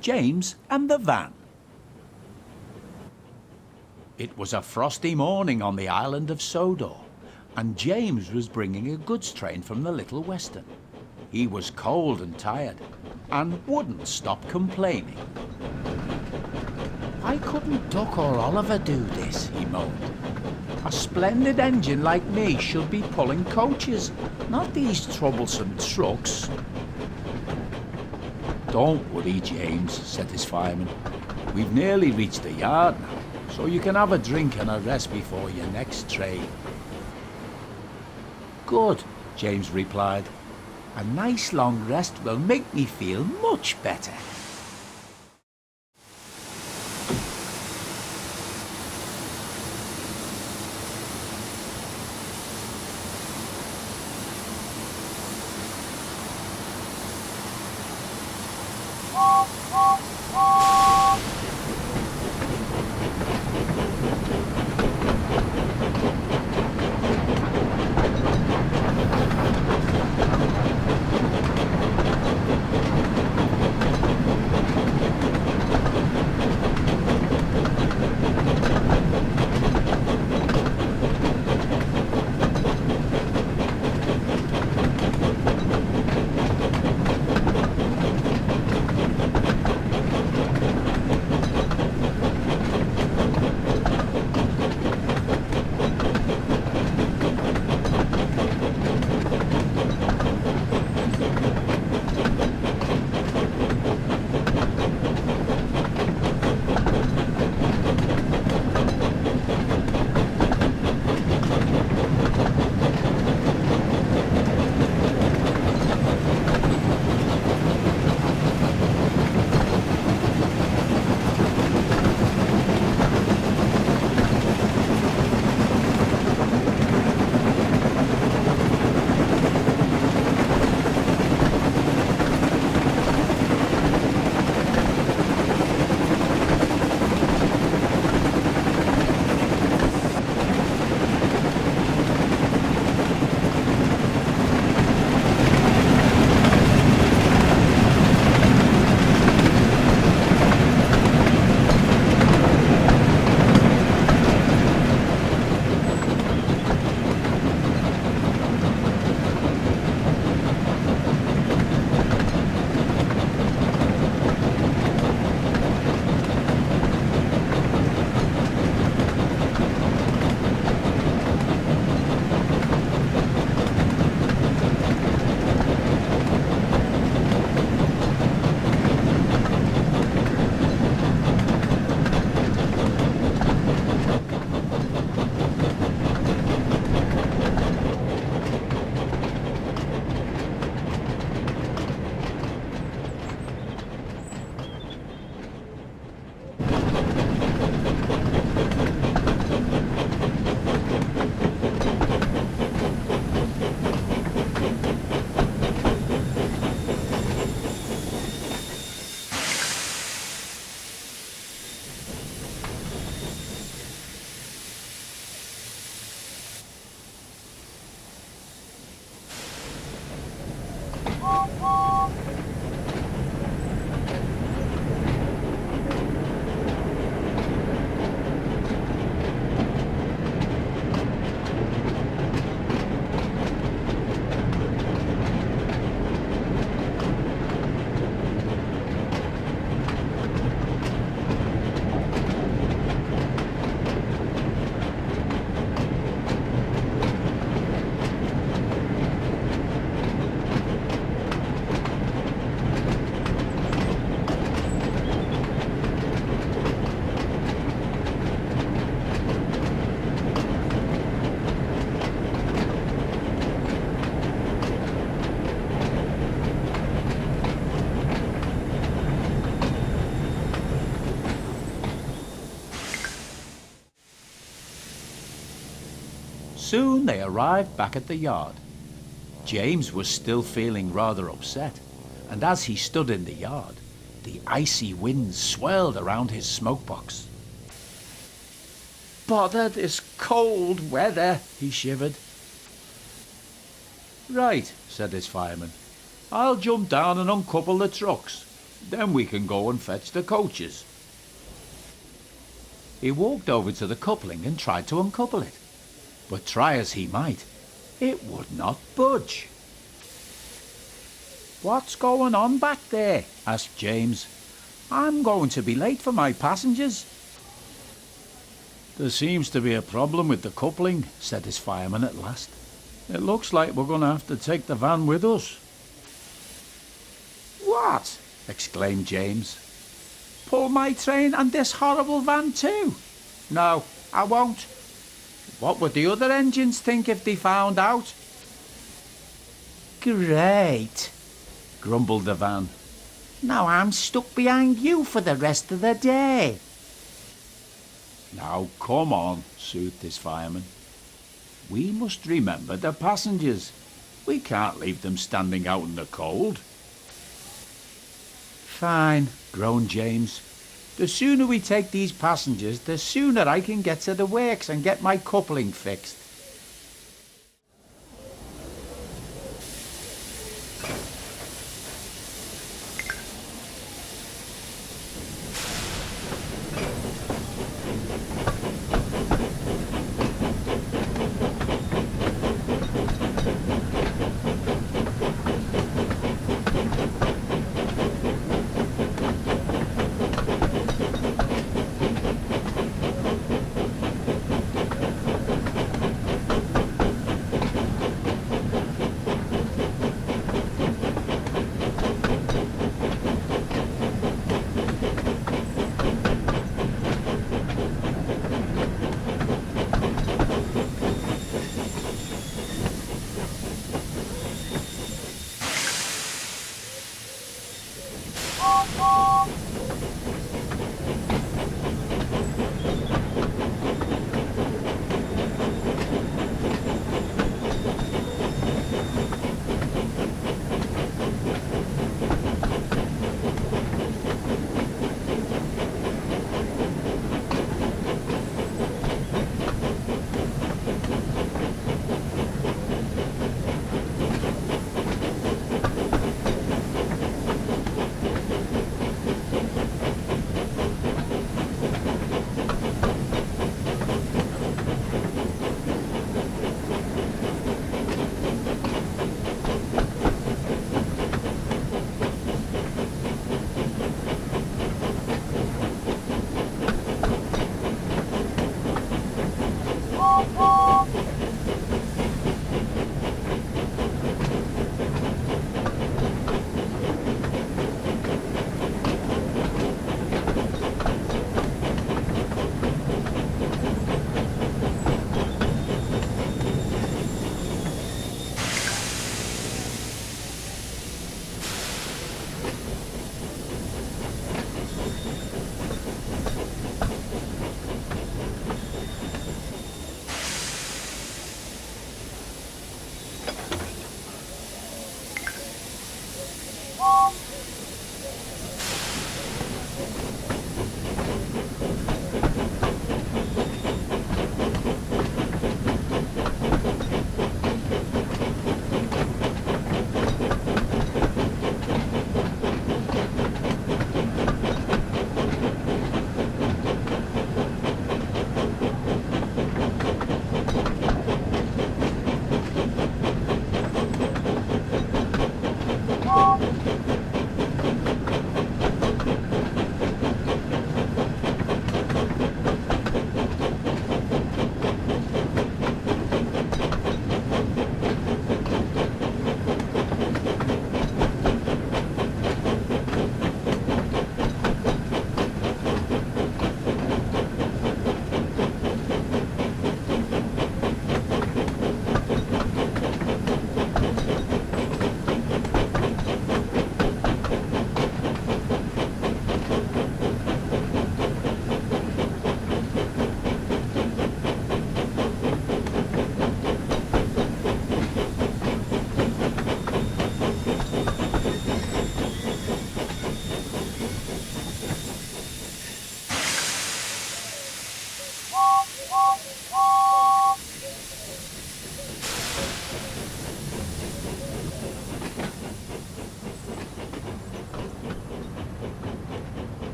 James and the van. It was a frosty morning on the island of Sodor, and James was bringing a goods train from the Little Western. He was cold and tired, and wouldn't stop complaining. "Why couldn't Duck or Oliver do this?" he moaned. "A splendid engine like me should be pulling coaches, not these troublesome trucks." "Don't worry, James," said his fireman. "We've nearly reached the yard now, so you can have a drink and a rest before your next train." "Good," James replied. "A nice long rest will make me feel much better." Soon they arrived back at the yard. James was still feeling rather upset, and as he stood in the yard, the icy wind swirled around his smokebox. "Bother this cold weather," he shivered. "Right," said his fireman. "I'll jump down and uncouple the trucks. Then we can go and fetch the coaches." He walked over to the coupling and tried to uncouple it, but try as he might, it would not budge. "What's going on back there?" asked James. "I'm going to be late for my passengers." "There seems to be a problem with the coupling," said his fireman at last. "It looks like we're going to have to take the van with us." "What?" exclaimed James. "Pull my train and this horrible van too? No, I won't. What would the other engines think if they found out?" "Great," grumbled the van. "Now I'm stuck behind you for the rest of the day." "Now come on," soothed his fireman. "We must remember the passengers. We can't leave them standing out in the cold." "Fine," groaned James. "The sooner we take these passengers, the sooner I can get to the works and get my coupling fixed."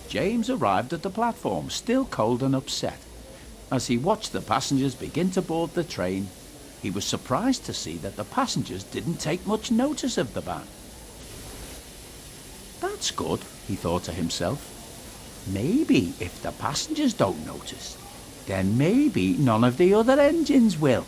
James arrived at the platform, still cold and upset. As he watched the passengers begin to board the train, he was surprised to see that the passengers didn't take much notice of the band. That's good, he thought to himself. Maybe if the passengers don't notice, then maybe none of the other engines will.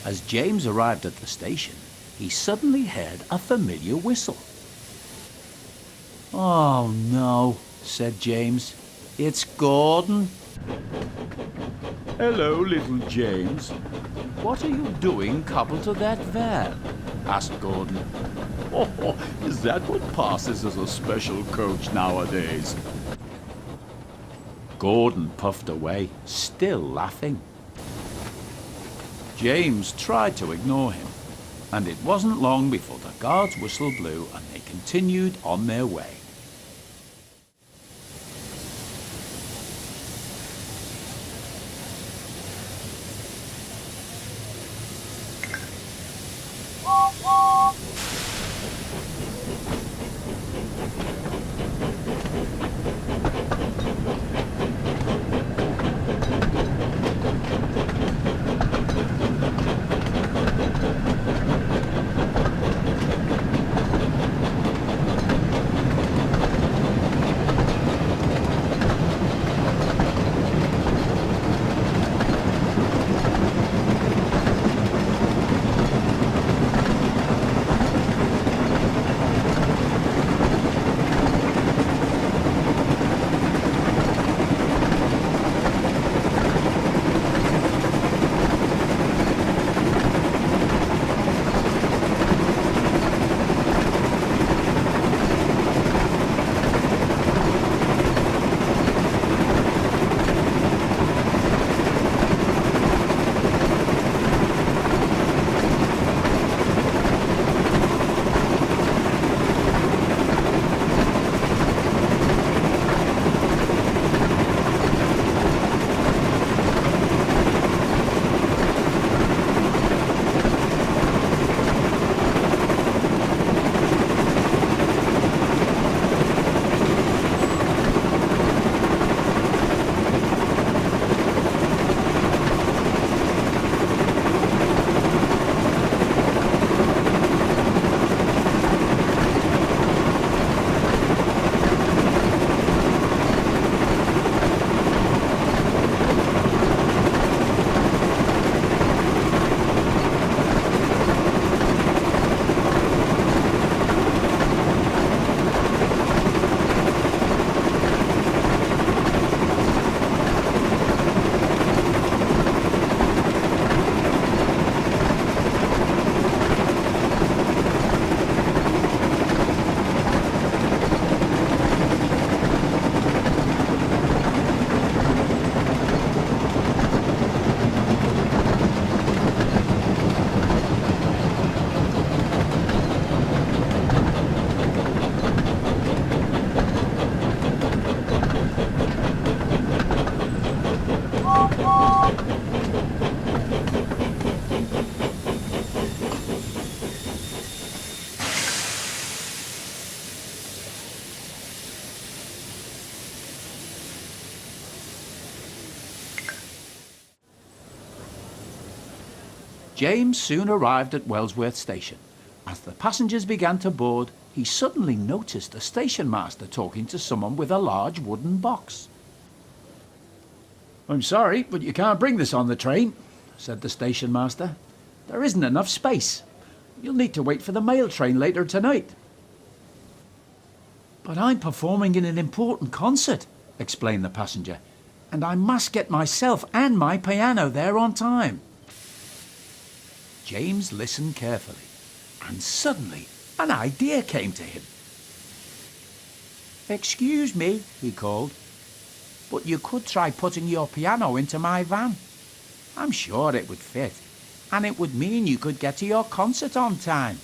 As James arrived at the station, he suddenly heard a familiar whistle. "Oh no," said James. "It's Gordon." "Hello, little James. What are you doing coupled to that van?" asked Gordon. "Oh, is that what passes as a special coach nowadays?" Gordon puffed away, still laughing. James tried to ignore him, And it wasn't long before the guard's whistle blew and they continued on their way. James soon arrived at Wellsworth Station. As the passengers began to board, he suddenly noticed the station master talking to someone with a large wooden box. "I'm sorry, but you can't bring this on the train," said the station master. "There isn't enough space. You'll need to wait for the mail train later tonight." "But I'm performing in an important concert," explained the passenger, "and I must get myself and my piano there on time." James listened carefully, and suddenly an idea came to him. "Excuse me," he called, "but you could try putting your piano into my van. I'm sure it would fit, and it would mean you could get to your concert on time."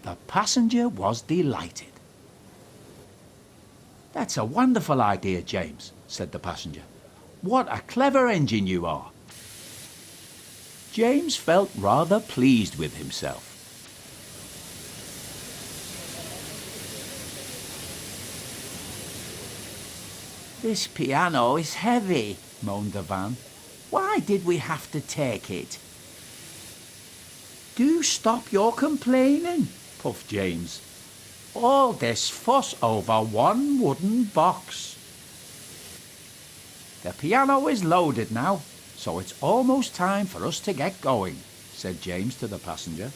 The passenger was delighted. "That's a wonderful idea, James," said the passenger. "What a clever engine you are." James felt rather pleased with himself. "This piano is heavy," moaned the van. "Why did we have to take it?" "Do stop your complaining," puffed James. "All this fuss over one wooden box." "The piano is loaded now, so it's almost time for us to get going," said James to the passenger.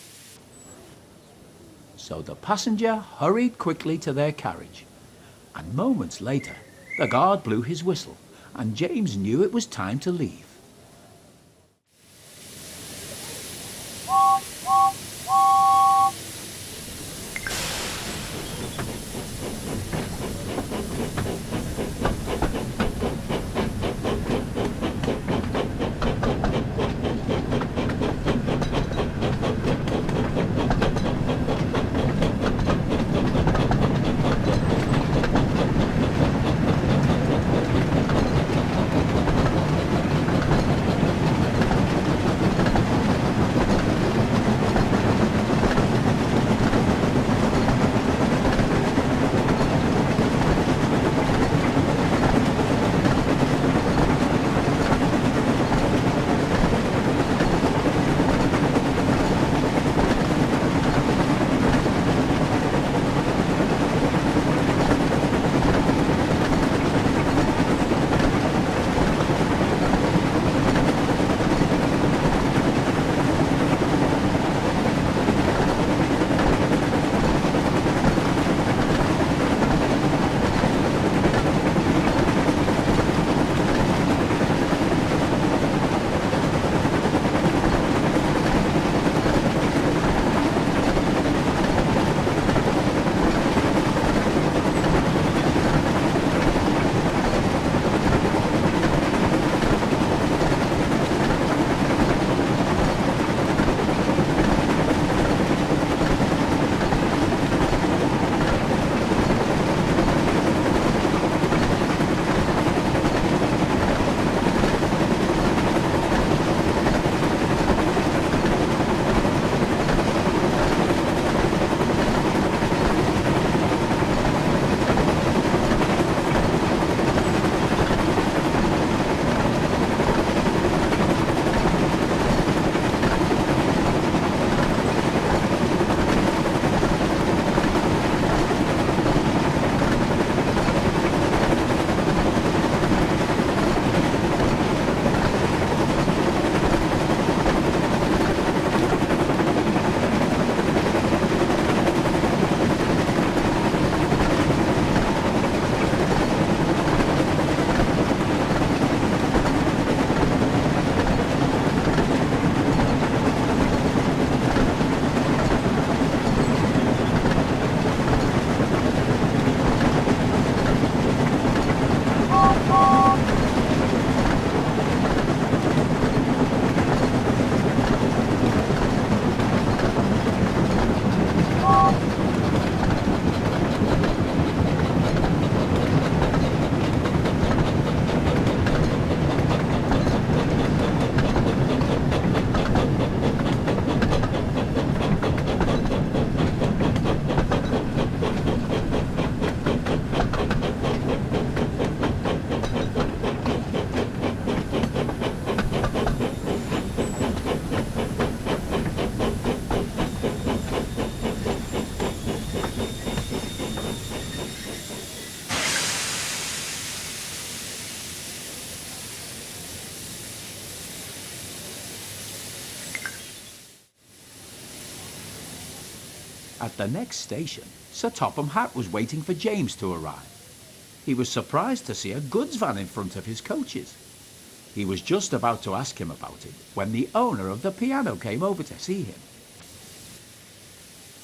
So the passenger hurried quickly to their carriage, and moments later the guard blew his whistle, and James knew it was time to leave. At the next station, Sir Topham Hatt was waiting for James to arrive. He was surprised to see a goods van in front of his coaches. He was just about to ask him about it when the owner of the piano came over to see him.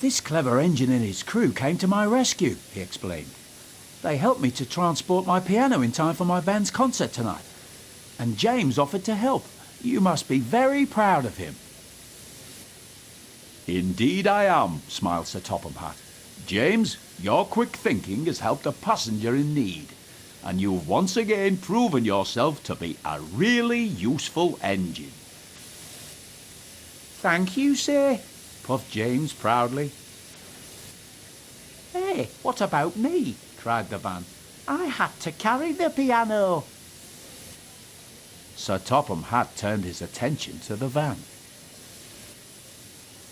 "This clever engine and his crew came to my rescue," he explained. "They helped me to transport my piano in time for my band's concert tonight. And James offered to help. You must be very proud of him." "Indeed I am," smiled Sir Topham Hatt. "James, your quick thinking has helped a passenger in need, and you've once again proven yourself to be a really useful engine." "Thank you, sir," puffed James proudly. "Hey, what about me?" cried the van. "I had to carry the piano." Sir Topham Hatt turned his attention to the van.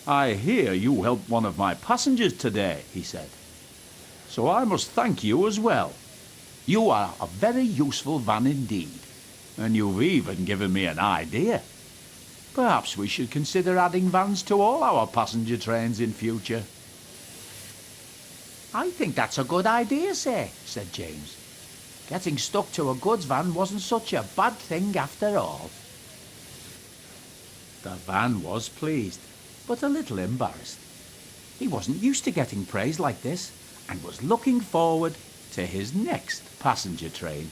"I hear you helped one of my passengers today," he said. "So I must thank you as well. You are a very useful van indeed, and you've even given me an idea. Perhaps we should consider adding vans to all our passenger trains in future." "I think that's a good idea, sir," said James. "Getting stuck to a goods van wasn't such a bad thing after all." The van was pleased, but a little embarrassed. He wasn't used to getting praise like this, and was looking forward to his next passenger train.